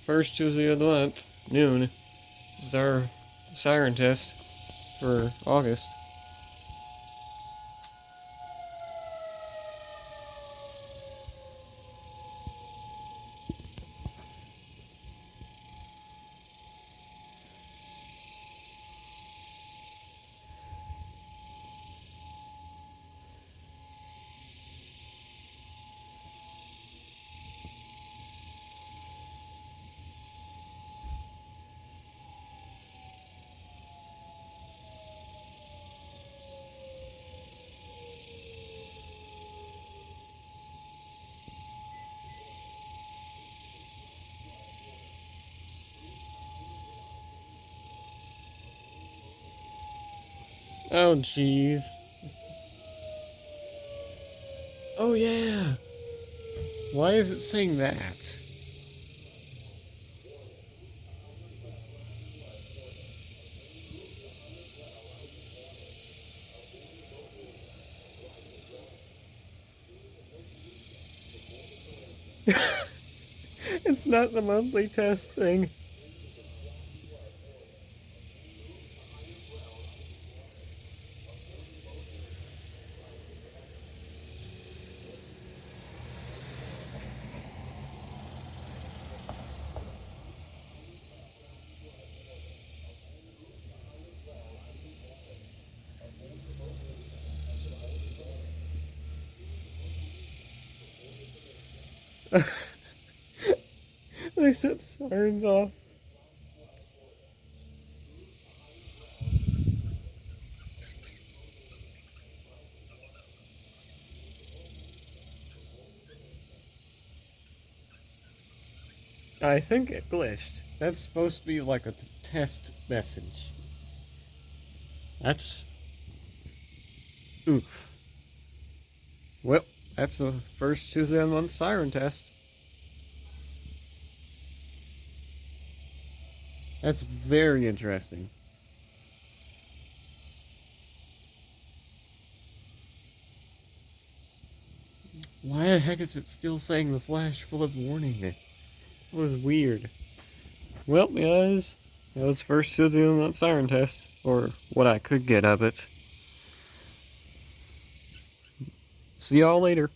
first Tuesday of the month, noon, is our siren test for August. Oh, jeez. Oh, yeah. Why is it saying that? It's not the monthly test thing. They set the sirens off. I think it glitched. That's supposed to be like a test message. That's... oof. Well, that's the first Tuesday of the month siren test. That's very interesting. Why the heck is it still saying the flash flood warning? It was weird. Well, guys, that was first Tuesday of the month siren test, or what I could get of it. See y'all later.